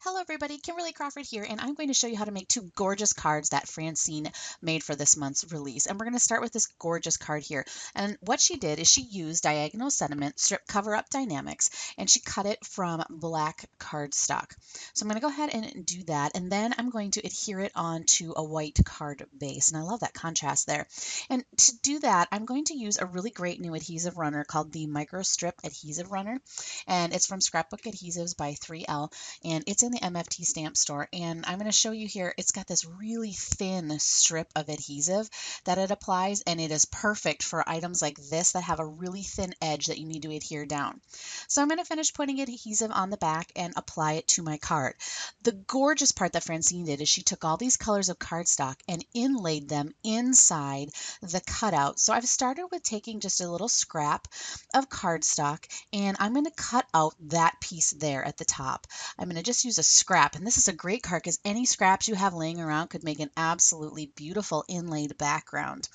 Hello everybody, Kimberly Crawford here, and I'm going to show you how to make two gorgeous cards that Francine made for this month's release. And we're going to start with this gorgeous card here. And what she did is she used Diagonal Sentiment Strip Cover Up Dynamics, and she cut it from black cardstock. So I'm going to go ahead and do that, and then I'm going to adhere it onto a white card base. And I love that contrast there. And to do that, I'm going to use a really great new adhesive runner called the Micro Strip Adhesive Runner. And it's from Scrapbook Adhesives by 3L, and it's in the MFT stamp store. And I'm going to show you here, it's got this really thin strip of adhesive that it applies, and it is perfect for items like this that have a really thin edge that you need to adhere down. So I'm going to finish putting adhesive on the back and apply it to my card. The gorgeous part that Francine did is she took all these colors of cardstock and inlaid them inside the cutout. So I've started with taking just a little scrap of cardstock, and I'm going to cut out that piece there at the top. I'm going to just use a scrap, and this is a great card because any scraps you have laying around could make an absolutely beautiful inlaid background.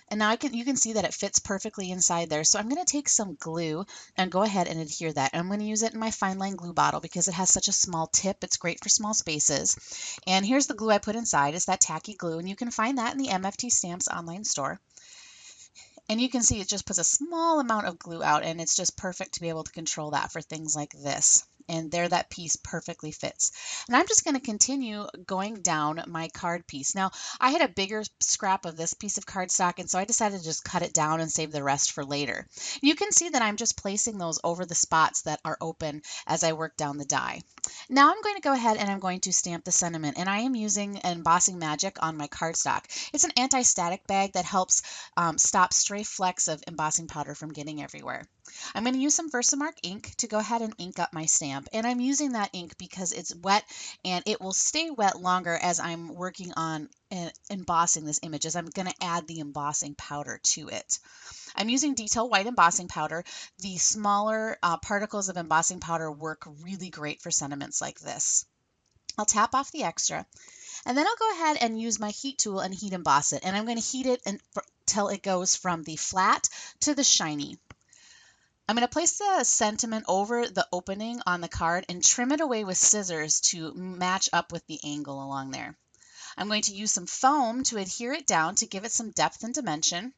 And now you can see that it fits perfectly inside there. So I'm going to take some glue and go ahead and adhere that. And I'm going to use it in my fine line glue bottle because it has such a small tip. It's great for small spaces. And here's the glue I put inside. It's that tacky glue, and you can find that in the MFT Stamps online store. And you can see it just puts a small amount of glue out, and it's just perfect to be able to control that for things like this. And there that piece perfectly fits. And I'm just going to continue going down my card piece. Now, I had a bigger scrap of this piece of cardstock, and so I decided to just cut it down and save the rest for later. You can see that I'm just placing those over the spots that are open as I work down the die. Now I'm going to go ahead and I'm going to stamp the sentiment, and I am using Embossing Magic on my cardstock. It's an anti-static bag that helps stop stray flecks of embossing powder from getting everywhere. I'm going to use some Versamark ink to go ahead and ink up my stamp, and I'm using that ink because it's wet and it will stay wet longer as I'm working on embossing this image, as I'm going to add the embossing powder to it. I'm using Detail White embossing powder. The smaller particles of embossing powder work really great for sentiments like this. I'll tap off the extra, and then I'll go ahead and use my heat tool and heat emboss it. And I'm going to heat it until it goes from the flat to the shiny. I'm going to place the sentiment over the opening on the card and trim it away with scissors to match up with the angle along there. I'm going to use some foam to adhere it down to give it some depth and dimension.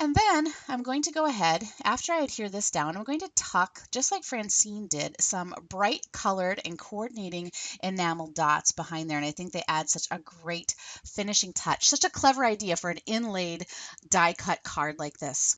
And then I'm going to go ahead, after I adhere this down, I'm going to tuck, just like Francine did, some bright colored and coordinating enamel dots behind there. And I think they add such a great finishing touch, such a clever idea for an inlaid die cut card like this.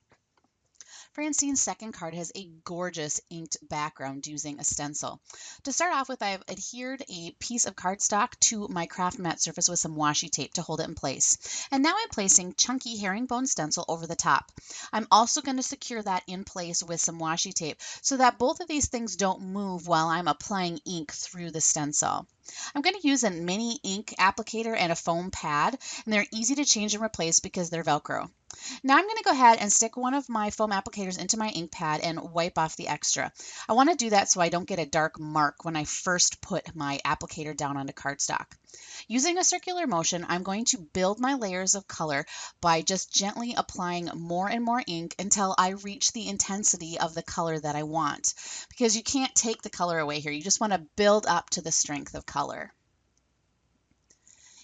Francine's second card has a gorgeous inked background using a stencil. To start off with, I've adhered a piece of cardstock to my craft mat surface with some washi tape to hold it in place. And now I'm placing chunky herringbone stencil over the top. I'm also going to secure that in place with some washi tape so that both of these things don't move while I'm applying ink through the stencil. I'm going to use a mini ink applicator and a foam pad, and they're easy to change and replace because they're Velcro. Now I'm going to go ahead and stick one of my foam applicators into my ink pad and wipe off the extra. I want to do that so I don't get a dark mark when I first put my applicator down onto cardstock. Using a circular motion, I'm going to build my layers of color by just gently applying more and more ink until I reach the intensity of the color that I want. Because you can't take the color away here. You just want to build up to the strength of color.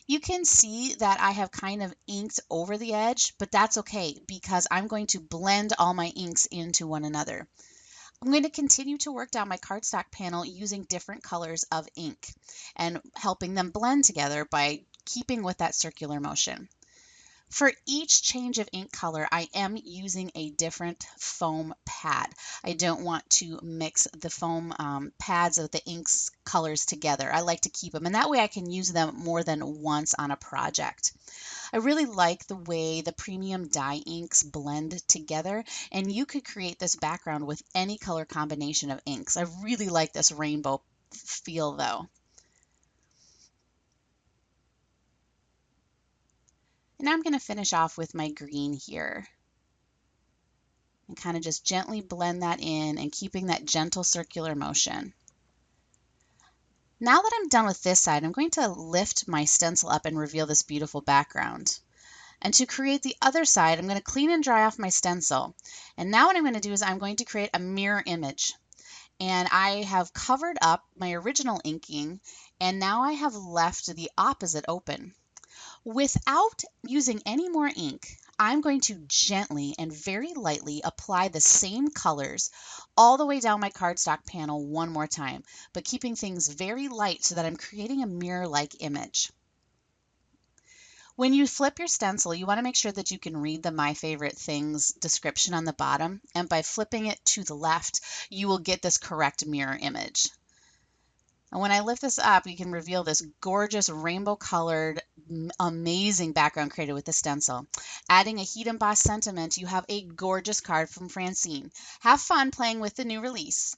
You can see that I have kind of inked over the edge, but that's okay because I'm going to blend all my inks into one another. I'm going to continue to work down my cardstock panel using different colors of ink and helping them blend together by keeping with that circular motion. For each change of ink color, I am using a different foam pad. I don't want to mix the foam pads of the inks colors together. I like to keep them, and that way I can use them more than once on a project. I really like the way the premium dye inks blend together, and you could create this background with any color combination of inks. I really like this rainbow feel though. And now I'm going to finish off with my green here. And kind of just gently blend that in and keeping that gentle circular motion. Now that I'm done with this side, I'm going to lift my stencil up and reveal this beautiful background. And to create the other side, I'm going to clean and dry off my stencil. And now what I'm going to do is I'm going to create a mirror image. and I have covered up my original inking, and now I have left the opposite open. Without using any more ink, I'm going to gently and very lightly apply the same colors all the way down my cardstock panel one more time, but keeping things very light so that I'm creating a mirror-like image. When you flip your stencil, you want to make sure that you can read the My Favorite Things description on the bottom, and by flipping it to the left, you will get this correct mirror image. And when I lift this up, you can reveal this gorgeous rainbow colored, amazing background created with the stencil. Adding a heat embossed sentiment, you have a gorgeous card from Francine. Have fun playing with the new release.